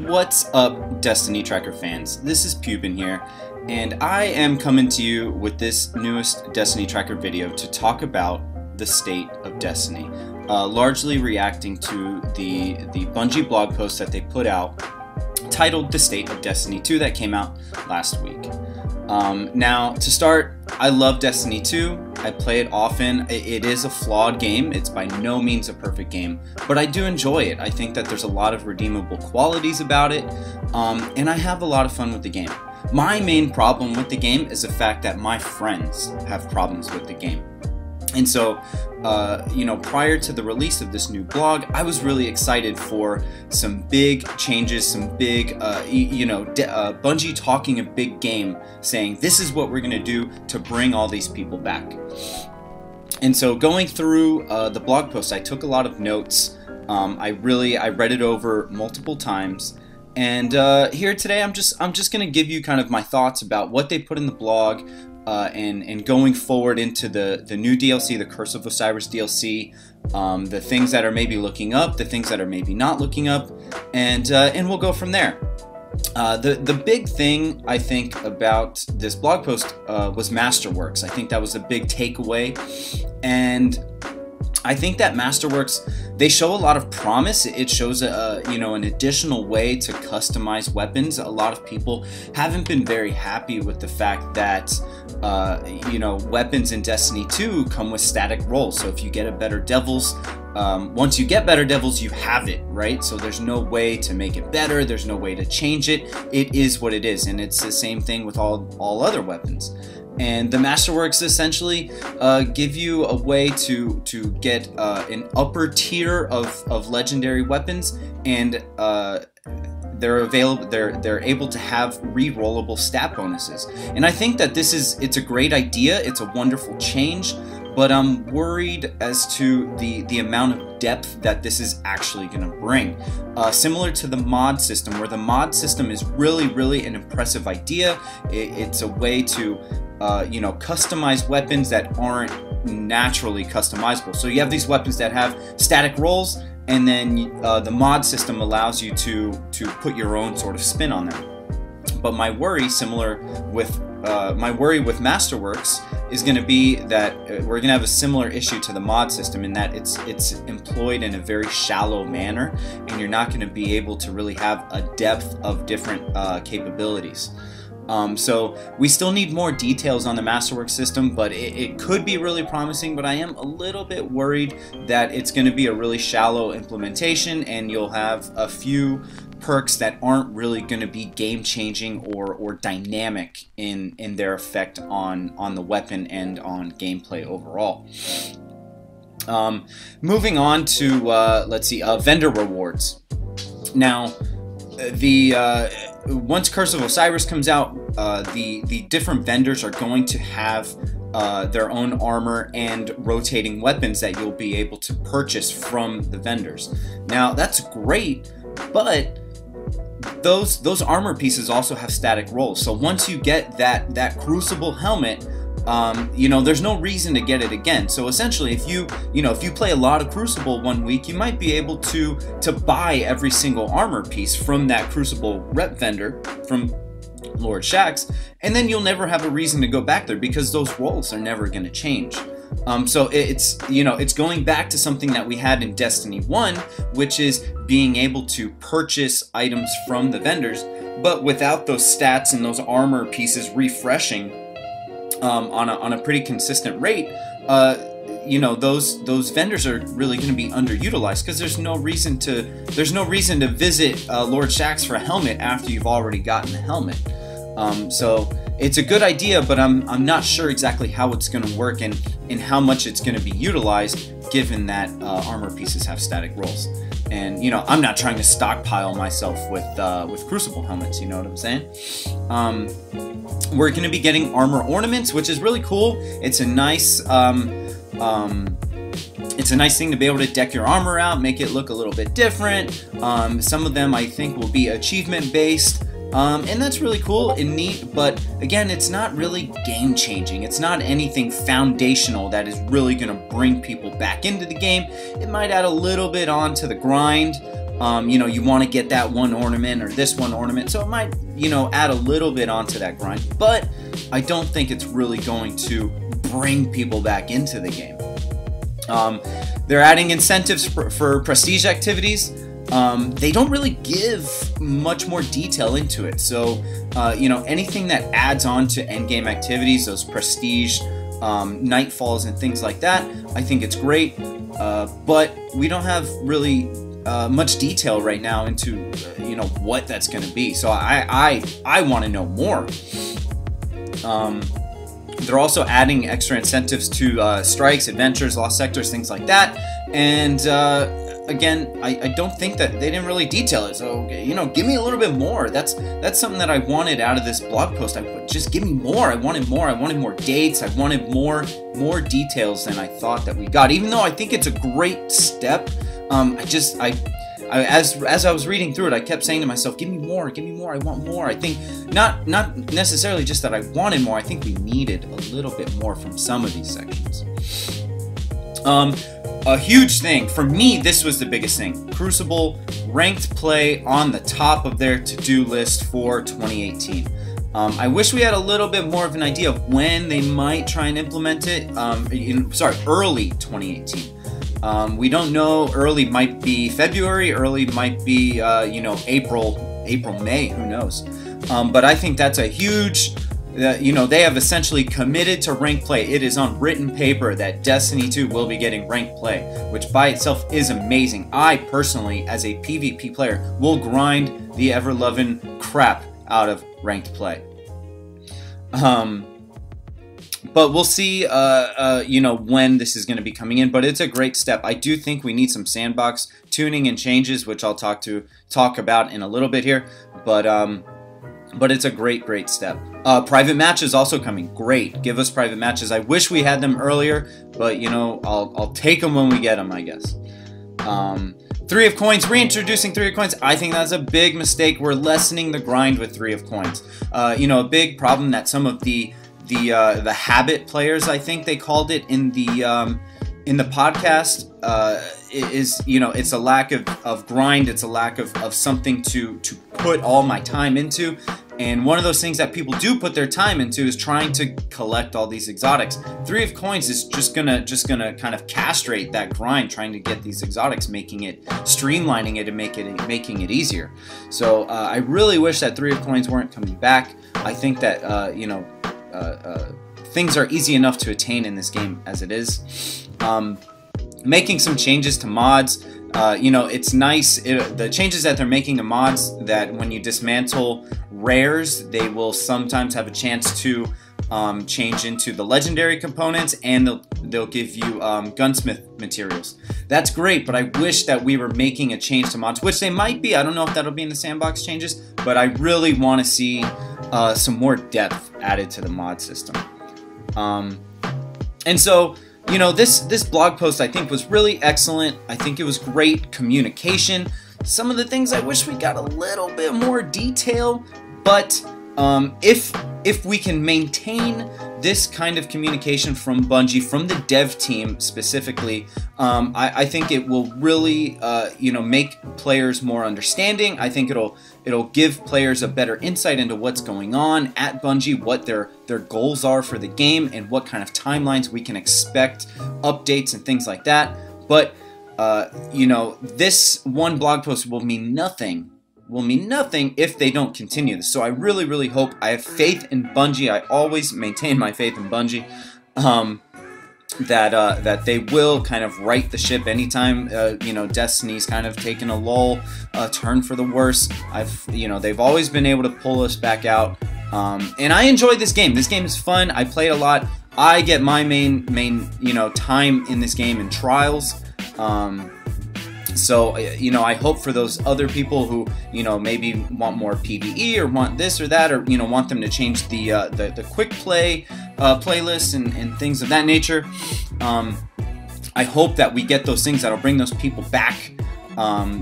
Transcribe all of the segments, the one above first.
What's up, Destiny Tracker fans? This is Pubin here, and I am coming to you with this newest Destiny Tracker video to talk about the state of Destiny, largely reacting to the Bungie blog post that they put out titled The State of Destiny 2 that came out last week. Now, to start, I love Destiny 2. I play it often. It is a flawed game. It's by no means a perfect game, but I do enjoy it. I think that there's a lot of redeemable qualities about it, and I have a lot of fun with the game. My main problem with the game is the fact that my friends have problems with the game. And so, you know, prior to the release of this new blog, I was really excited for some big changes, some big, Bungie talking a big game, saying this is what we're going to do to bring all these people back. And so going through the blog post, I took a lot of notes. I read it over multiple times. And here today, I'm just going to give you kind of my thoughts about what they put in the blog, and going forward into the new DLC, the Curse of Osiris DLC, the things that are maybe looking up, the things that are maybe not looking up, and we'll go from there. The big thing I think about this blog post was Masterworks. I think that was a big takeaway, and I think that Masterworks, they show a lot of promise. It shows an additional way to customize weapons. A lot of people haven't been very happy with the fact that weapons in Destiny 2 come with static rolls. So if you get a better Devils, once you get better Devils, you have it, right? So there's no way to make it better. There's no way to change it. It is what it is, and it's the same thing with all other weapons. And the Masterworks essentially give you a way to get an upper tier of legendary weapons, and they're able to have re-rollable stat bonuses. And I think that it's a great idea. It's a wonderful change, but I'm worried as to the amount of depth that this is actually going to bring. Similar to the mod system, where the mod system is really an impressive idea. It's a way to customize weapons that aren't naturally customizable. So you have these weapons that have static rolls, and then the mod system allows you to put your own sort of spin on them. But my worry, with Masterworks, is going to be that we're going to have a similar issue to the mod system, in that it's employed in a very shallow manner, and you're not going to be able to really have a depth of different capabilities. So we still need more details on the Masterworks system, but it could be really promising. But I am a little bit worried that it's going to be a really shallow implementation, and you'll have a few perks that aren't really going to be game-changing or dynamic in their effect on the weapon and on gameplay overall. Moving on to let's see, vendor rewards. Now, once Curse of Osiris comes out, the different vendors are going to have their own armor and rotating weapons that you'll be able to purchase from the vendors. Now, that's great, but those armor pieces also have static rolls. So once you get that Crucible helmet, there's no reason to get it again. So essentially, if you play a lot of Crucible one week, you might be able to buy every single armor piece from that Crucible rep vendor, from Lord Shaxx, and then you'll never have a reason to go back there, because those rolls are never going to change. So it's going back to something that we had in Destiny 1, which is being able to purchase items from the vendors, but without those stats and those armor pieces refreshing on a pretty consistent rate. Those vendors are really going to be underutilized, because there's no reason to visit Lord Shaxx for a helmet after you've already gotten the helmet. So it's a good idea, but I'm not sure exactly how it's going to work and how much it's going to be utilized, given that armor pieces have static rolls. And I'm not trying to stockpile myself with Crucible helmets. You know what I'm saying? We're going to be getting armor ornaments, which is really cool. It's a nice thing to be able to deck your armor out, make it look a little bit different. Some of them I think will be achievement based. And that's really cool and neat, but again, it's not really game-changing. It's not anything foundational that is really going to bring people back into the game. It might add a little bit onto the grind, You know, you want to get that one ornament or this one ornament, so it might, you know, add a little bit onto that grind, but I don't think it's really going to bring people back into the game. They're adding incentives for prestige activities. They don't really give much more detail into it, so you know, anything that adds on to endgame activities, those prestige nightfalls and things like that, I think it's great, but we don't have really much detail right now into you know, what that's going to be, so I want to know more. They're also adding extra incentives to strikes, adventures, lost sectors, things like that, and again, I don't think that they didn't really detail it, so, you know, give me a little bit more. That's something that I wanted out of this blog post. Just give me more. I wanted more. I wanted more dates. I wanted more details than I thought that we got. Even though I think it's a great step, as I was reading through it, I kept saying to myself, give me more, I want more. I think not necessarily just that I wanted more, I think we needed a little bit more from some of these sections. A huge thing, for me, this was the biggest thing. Crucible ranked play on the top of their to-do list for 2018. I wish we had a little bit more of an idea of when they might try and implement it. Early 2018. We don't know. Early might be February. Early might be, you know, April, May. Who knows? But I think that's a huge. You know, they have essentially committed to ranked play. It is on written paper that Destiny 2 will be getting ranked play, which by itself is amazing. I personally, as a PvP player, will grind the ever-loving crap out of ranked play. But we'll see, you know, when this is going to be coming in. But it's a great step. I do think we need some sandbox tuning and changes, which I'll talk about in a little bit here. But it's a great step. Private matches also coming. Great. Give us private matches. I wish we had them earlier, but you know, I'll take them when we get them, I guess. 3 of Coins, reintroducing 3 of Coins. I think that's a big mistake. We're lessening the grind with 3 of Coins. You know, a big problem that some of the habit players, I think they called it in the podcast, is, you know, it's a lack of grind. It's a lack of something to put all my time into. And one of those things that people do put their time into is trying to collect all these exotics. 3 of Coins is just gonna kind of castrate that grind, trying to get these exotics, streamlining it and making it easier. So I really wish that 3 of Coins weren't coming back. I think that you know, things are easy enough to attain in this game as it is. Making some changes to mods. You know, it's nice. The changes that they're making to mods, that when you dismantle rares, they will sometimes have a chance to change into the legendary components, and they'll give you gunsmith materials. That's great, but I wish that we were making a change to mods, which they might be. I don't know if that'll be in the sandbox changes, but I really want to see some more depth added to the mod system. And so, you know, this blog post I think was really excellent. I think it was great communication. Some of the things I wish we got a little bit more detail, but if we can maintain this kind of communication from Bungie, from the dev team specifically, I think it will really you know, make players more understanding. I think it'll give players a better insight into what's going on at Bungie, what their goals are for the game, and what kind of timelines we can expect, updates and things like that. But you know, this one blog post will mean nothing if they don't continue this. So I really hope. I have faith in Bungie. I always maintain my faith in Bungie, that they will kind of right the ship anytime you know, Destiny's kind of taken a lull, turn for the worse. You know, they've always been able to pull us back out, and I enjoy this game. This game is fun. I play a lot. I get my main you know, time in this game in trials. So, you know, I hope for those other people who, you know, maybe want more PvE or want this or that, or, you know, want them to change the quick play playlist and things of that nature. I hope that we get those things that'll bring those people back.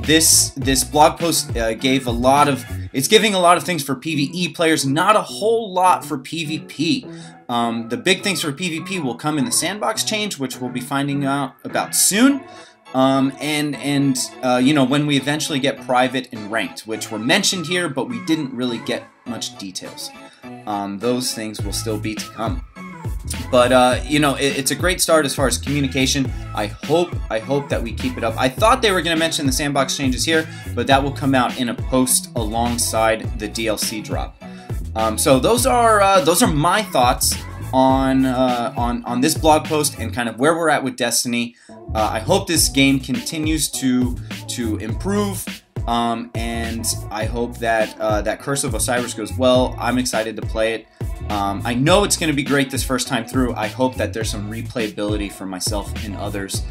This blog post it's giving a lot of things for PvE players, not a whole lot for PvP. The big things for PvP will come in the sandbox change, which we'll be finding out about soon. You know, when we eventually get private and ranked, which were mentioned here, but we didn't really get much details. Those things will still be to come. But you know, it's a great start as far as communication. I hope that we keep it up. I thought they were going to mention the sandbox changes here, but that will come out in a post alongside the DLC drop. So those are my thoughts on this blog post and kind of where we're at with Destiny. I hope this game continues to improve. And I hope that that Curse of Osiris goes well. I'm excited to play it. I know it's going to be great this first time through. I hope that there's some replayability for myself and others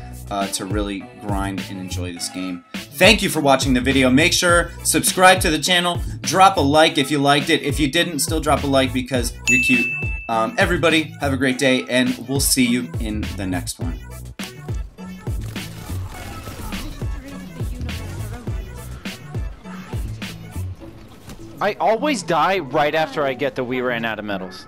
to really grind and enjoy this game. Thank you for watching the video. Make sure subscribe to the channel. Drop a like if you liked it. If you didn't, still drop a like because you're cute. Everybody, have a great day, and we'll see you in the next one. I always die right after I get the "we ran out of medals."